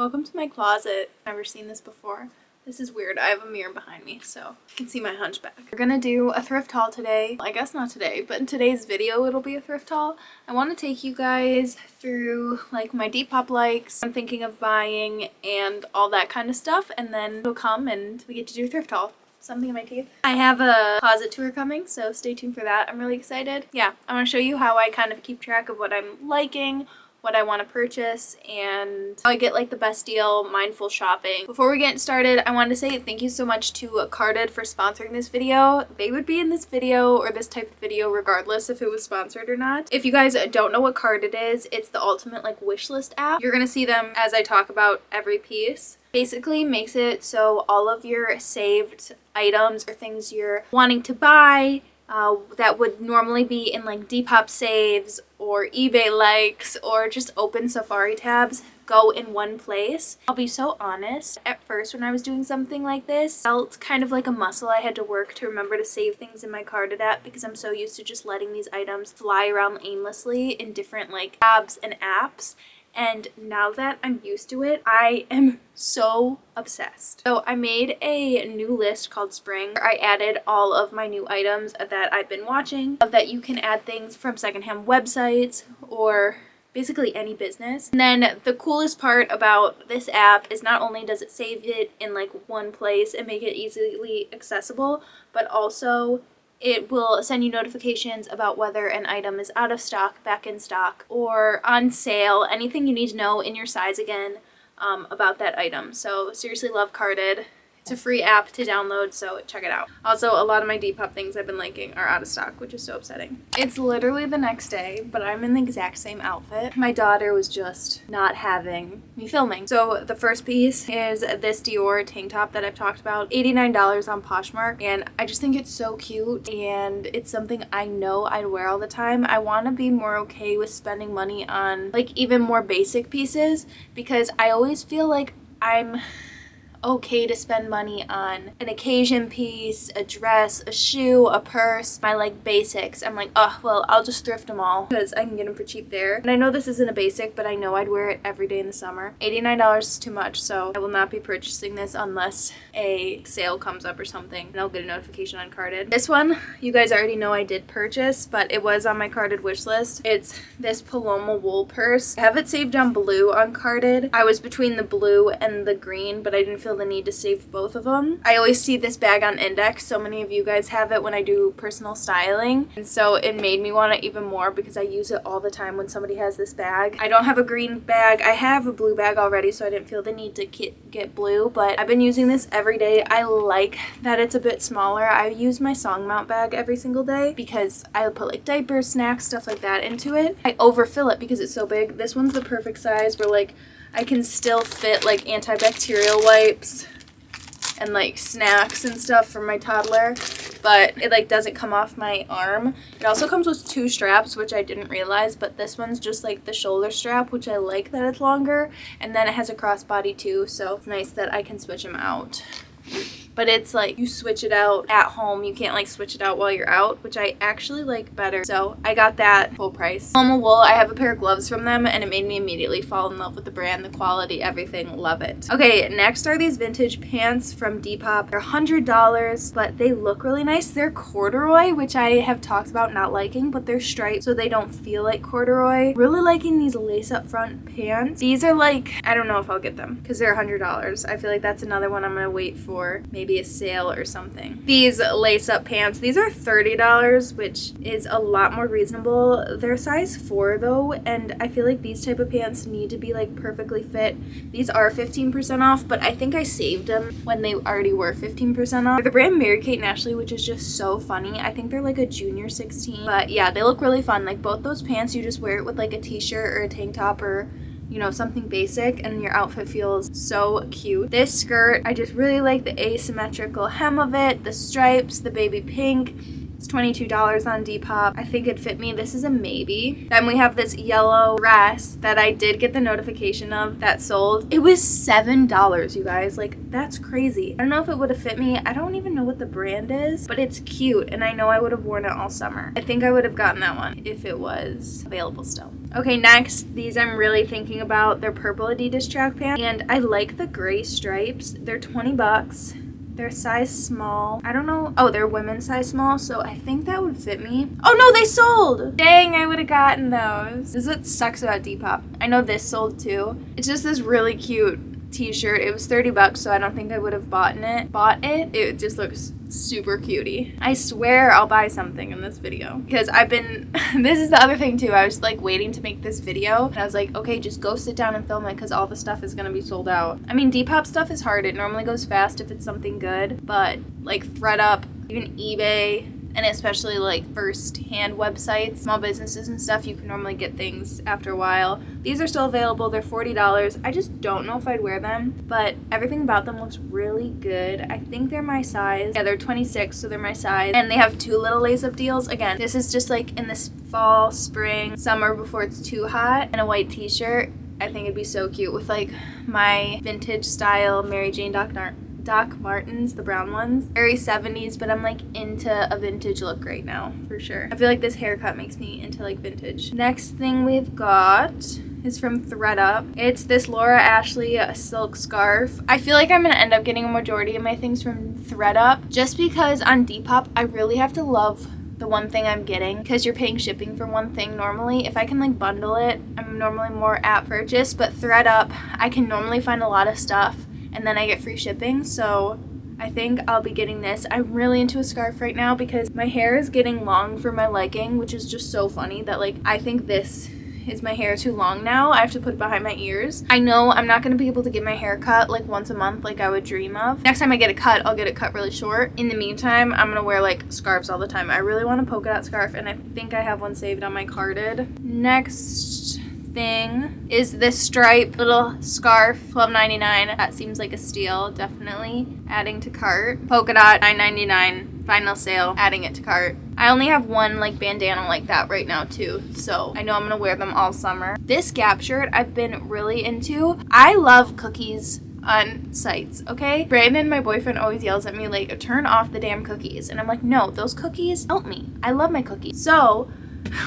Welcome to my closet. Never seen this before. This is weird. I have a mirror behind me so you can see my hunchback. We're gonna do a thrift haul today. I guess not today, but in today's video it'll be a thrift haul. I want to take you guys through like my Depop likes, I'm thinking of buying, and all that kind of stuff, and then it'll come and we get to do a thrift haul. Something in my teeth. I have a closet tour coming, so stay tuned for that. I'm really excited. Yeah, I want to show you how I kind of keep track of what I'm liking, what I want to purchase, and how I get like the best deal, mindful shopping. Before we get started, I wanted to say thank you so much to Carded for sponsoring this video. They would be in this video or this type of video regardless if it was sponsored or not. If you guys don't know what Carded is, it's the ultimate like wish list app. You're gonna see them as I talk about every piece. Basically makes it so all of your saved items or things you're wanting to buy that would normally be in like Depop saves or eBay likes or just open Safari tabs go in one place. I'll be so honest, at first when I was doing something like this, it felt kind of like a muscle I had to work to remember to save things in my Carded app because I'm so used to just letting these items fly around aimlessly in different like tabs and apps. And now that I'm used to it, I am so obsessed. So I made a new list called Spring. I added all of my new items that I've been watching, that you can add things from secondhand websites or basically any business. And then the coolest part about this app is not only does it save it in like one place and make it easily accessible, but also it will send you notifications about whether an item is out of stock, back in stock, or on sale, anything you need to know in your size again about that item. So seriously love Carded. It's a free app to download, so check it out. Also, a lot of my Depop things I've been liking are out of stock, which is so upsetting. It's literally the next day, but I'm in the exact same outfit. My daughter was just not having me filming. So the first piece is this Dior tank top that I've talked about, $89 on Poshmark, and I just think it's so cute, and it's something I know I'd wear all the time. I want to be more okay with spending money on like even more basic pieces because I always feel like I'm okay to spend money on an occasion piece, a dress, a shoe, a purse, my like basics. I'm like, oh, well, I'll just thrift them all because I can get them for cheap there. And I know this isn't a basic, but I know I'd wear it every day in the summer. $89 is too much, so I will not be purchasing this unless a sale comes up or something, and I'll get a notification on Carded. This one, you guys already know I did purchase, but it was on my Carded wish list. It's this Paloma wool purse. I have it saved on blue on Carded. I was between the blue and the green, but I didn't feel the need to save both of them. I always see this bag on Index. So many of you guys have it when I do personal styling, and so it made me want it even more because I use it all the time when somebody has this bag. I don't have a green bag. I have a blue bag already, so I didn't feel the need to get blue, but I've been using this every day. I like that it's a bit smaller. I use my song mount bag every single day because I put like diapers, snacks, stuff like that into it. I overfill it because it's so big. This one's the perfect size where like I can still fit like antibacterial wipes and like snacks and stuff for my toddler, but it like doesn't come off my arm. It also comes with two straps, which I didn't realize, but this one's just like the shoulder strap, which I like that it's longer, and then it has a crossbody too, so it's nice that I can switch them out. But it's like you switch it out at home. You can't like switch it out while you're out, which I actually like better. So I got that full price. Paloma wool, I have a pair of gloves from them and it made me immediately fall in love with the brand, the quality, everything. Love it. Okay, next are these vintage pants from Depop. They're $100, but they look really nice. They're corduroy, which I have talked about not liking, but they're striped so they don't feel like corduroy. Really liking these lace up front pants. These are like, I don't know if I'll get them because they're $100. I feel like that's another one I'm gonna wait for maybe a sale or something. These lace up pants, these are $30, which is a lot more reasonable. They're size 4 though, and I feel like these type of pants need to be like perfectly fit. These are 15% off, but I think I saved them when they already were 15% off. They're the brand Mary Kate and Ashley, which is just so funny. I think they're like a junior 16, but yeah, they look really fun. Like both those pants, you just wear it with like a t-shirt or a tank top or you know, something basic, and your outfit feels so cute. This skirt, I just really like the asymmetrical hem of it, the stripes, the baby pink. It's $22 on Depop. I think it'd fit me. This is a maybe. Then we have this yellow dress that I did get the notification of that sold. It was $7, you guys. Like, that's crazy. I don't know if it would have fit me. I don't even know what the brand is, but it's cute, and I know I would have worn it all summer. I think I would have gotten that one if it was available still. Okay, next, these I'm really thinking about. They're purple Adidas track pants, and I like the gray stripes. They're 20 bucks. They're size small. I don't know. Oh, they're women's size small, so I think that would fit me. Oh no, they sold! Dang, I would have gotten those. This is what sucks about Depop. I know this sold too. It's just this really cute t-shirt. It was 30 bucks, so I don't think I would have bought it. It just looks super cutie. I swear I'll buy something in this video because I've been this is the other thing too. I was like waiting to make this video and I was like, okay, just go sit down and film it because all the stuff is gonna be sold out. I mean, Depop stuff is hard. It normally goes fast if it's something good, but like thredUP, even eBay, and especially like first-hand websites, small businesses and stuff, you can normally get things after a while. These are still available. They're $40. I just don't know if I'd wear them, but everything about them looks really good. I think they're my size. Yeah, they're 26, so they're my size. And they have 2 little lace-up deals. Again, this is just like in this fall, spring, summer before it's too hot, and a white t-shirt. I think it'd be so cute with like my vintage style Mary Jane Doc Martens, the brown ones. Very 70s, but I'm like into a vintage look right now, for sure. I feel like this haircut makes me into like vintage. Next thing we've got is from thredUP. It's this Laura Ashley silk scarf. I feel like I'm gonna end up getting a majority of my things from thredUP just because on Depop, I really have to love the one thing I'm getting because you're paying shipping for one thing normally. If I can like bundle it, I'm normally more at purchase, but thredUP, I can normally find a lot of stuff and then I get free shipping, so I think I'll be getting this. I'm really into a scarf right now because my hair is getting long for my liking, which is just so funny that like I think this is my hair too long now. I have to put it behind my ears. I know I'm not gonna be able to get my hair cut like once a month like I would dream of. Next time I get a cut, I'll get it cut really short. In the meantime, I'm gonna wear like scarves all the time. I really want a polka dot scarf and I think I have one saved on my carded. Next thing is this stripe little scarf, $12.99. That seems like a steal, definitely. Adding to cart. Polka dot, $9.99. Final sale, adding it to cart. I only have one like bandana like that right now too, so I know I'm gonna wear them all summer. This Gap shirt I've been really into. I love cookies on sites, okay? Brandon, my boyfriend, always yells at me like, turn off the damn cookies. And I'm like, no, those cookies help me. I love my cookies. So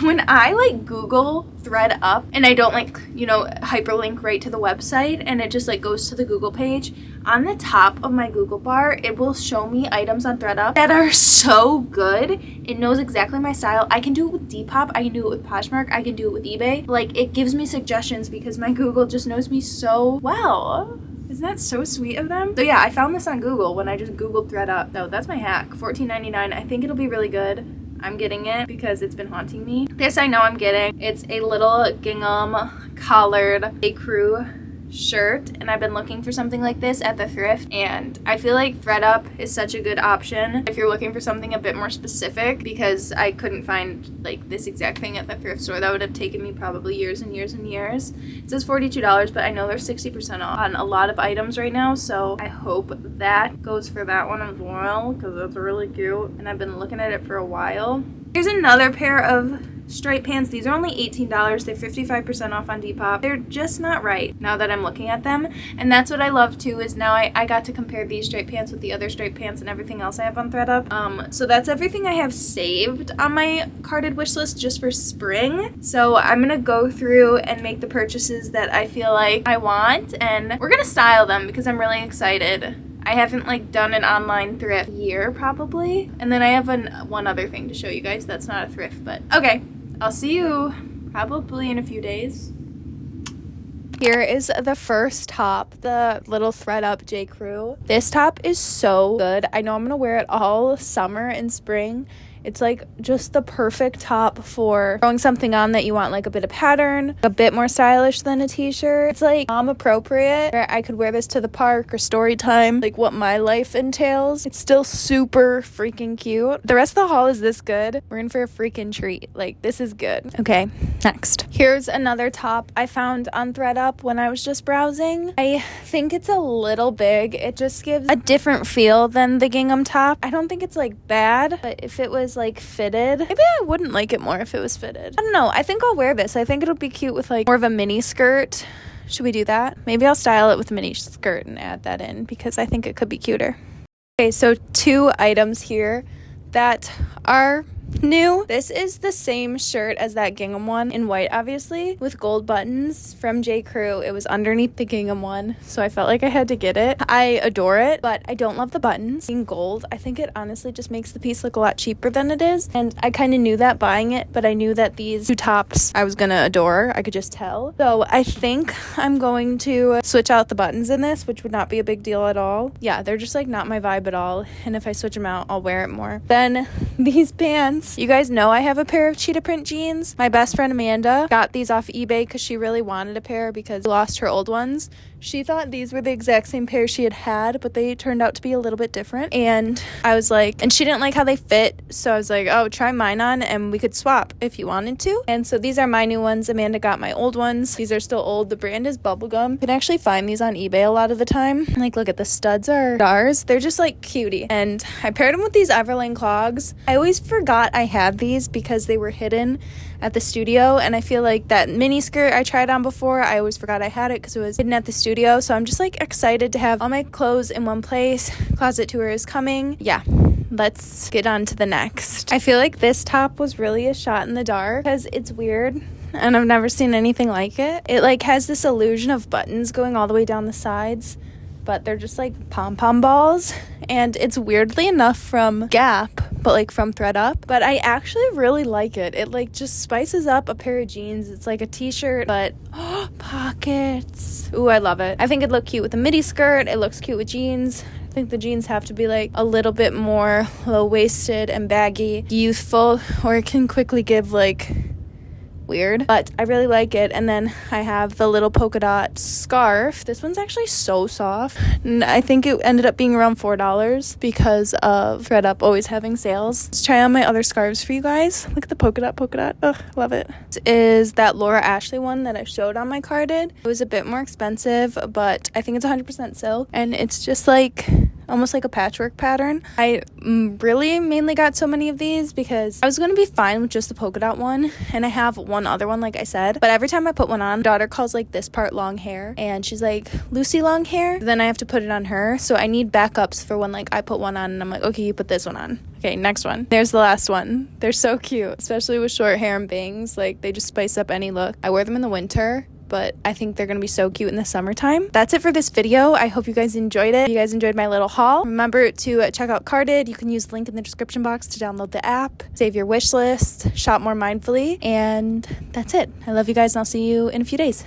when I like Google thredUP and I don't like, you know, hyperlink right to the website and it just like goes to the Google page, on the top of my Google bar, it will show me items on thredUP that are so good. It knows exactly my style. I can do it with Depop. I can do it with Poshmark. I can do it with eBay. Like, it gives me suggestions because my Google just knows me so well. Isn't that so sweet of them? So yeah, I found this on Google when I just Googled thredUP. So that's my hack. $14.99. I think it'll be really good. I'm getting it because it's been haunting me. This I know I'm getting. It's a little gingham collared J. Crew shirt, and I've been looking for something like this at the thrift, and I feel like thredUP is such a good option if you're looking for something a bit more specific because I couldn't find like this exact thing at the thrift store. That would have taken me probably years and years and years. It says $42, but I know they're 60% off on a lot of items right now, so I hope that goes for that one as well because it's really cute and I've been looking at it for a while. Here's another pair of striped pants. These are only $18. They're 55% off on Depop. They're just not right now that I'm looking at them. And that's what I love too, is now I got to compare these striped pants with the other striped pants and everything else I have on thredUP. So that's everything I have saved on my carded wish list just for spring. So I'm gonna go through and make the purchases that I feel like I want, and we're gonna style them because I'm really excited. I haven't like done an online thrift year probably. And then I have one other thing to show you guys that's not a thrift, but okay. I'll see you probably in a few days. Here is the first top, the little thredUP J. Crew. This top is so good. I know I'm gonna wear it all summer and spring. It's like just the perfect top for throwing something on that you want like a bit of pattern, a bit more stylish than a t-shirt. It's like mom appropriate. I could wear this to the park or story time, like what my life entails. It's still super freaking cute. The rest of the haul is this good. We're in for a freaking treat. Like, this is good. Okay, next. Here's another top I found on thredUP when I was just browsing. I think it's a little big. It just gives a different feel than the gingham top. I don't think it's like bad, but if it was is like fitted. Maybe I wouldn't like it more if it was fitted. I don't know. I think I'll wear this. I think it'll be cute with like more of a mini skirt. Should we do that? Maybe I'll style it with a mini skirt and add that in because I think it could be cuter. Okay, so 2 items here that are new. This is the same shirt as that gingham one in white, obviously, with gold buttons from J. Crew. It was underneath the gingham one, so I felt like I had to get it. I adore it, but I don't love the buttons being gold. I think it honestly just makes the piece look a lot cheaper than it is, and I kind of knew that buying it, but I knew that these 2 tops I was gonna adore. I could just tell. So I think I'm going to switch out the buttons in this, which would not be a big deal at all. Yeah, they're just like not my vibe at all, and if I switch them out, I'll wear it more. Then these pants. You guys know I have a pair of cheetah print jeans. My best friend Amanda got these off eBay because she really wanted a pair because she lost her old ones. She thought these were the exact same pair she had, but they turned out to be a little bit different. And I was like, and she didn't like how they fit, so I was like, oh, try mine on and we could swap if you wanted to. And so these are my new ones. Amanda got my old ones. These are still old. The brand is Bubblegum. You can actually find these on eBay a lot of the time. Like, look at the studs are stars. They're just like cutie. And I paired them with these Everlane clogs. I always forgot I had these because they were hidden at the studio, and I feel like that mini skirt I tried on before, I always forgot I had it because it was hidden at the studio. So I'm just like excited to have all my clothes in one place. Closet tour is coming. Yeah, let's get on to the next. I feel like this top was really a shot in the dark because it's weird and I've never seen anything like it. It like has this illusion of buttons going all the way down the sides, but they're just like pom-pom balls, and it's weirdly enough from Gap, but like from thredUP. But I actually really like it. It like just spices up a pair of jeans. It's like a t-shirt, but pockets. Ooh, I love it. I think it'd look cute with a midi skirt. It looks cute with jeans. I think the jeans have to be like a little bit more low-waisted and baggy, youthful, or it can quickly give like weird, but I really like it. And then I have the little polka dot scarf. This one's actually so soft, and I think it ended up being around $4 because of thredUP always having sales. Let's try on my other scarves for you guys. Look at the polka dot. Ugh, love it. This is that Laura Ashley one that I showed on my carded. It was a bit more expensive, but I think it's 100% silk, and it's just like almost like a patchwork pattern. I really mainly got so many of these because I was going to be fine with just the polka dot one, and I have one other one like I said, but every time I put one on, my daughter calls like this part long hair, and she's like, Lucy long hair, then I have to put it on her, so I need backups for when like I put one on and I'm like, okay, you put this one on. Okay, next one. There's the last one. They're so cute, especially with short hair and bangs. Like, they just spice up any look. I wear them in the winter, but I think they're gonna be so cute in the summertime. That's it for this video. I hope you guys enjoyed it. If you guys enjoyed my little haul, remember to check out Carded. You can use the link in the description box to download the app, save your wish list, shop more mindfully, and that's it. I love you guys, and I'll see you in a few days.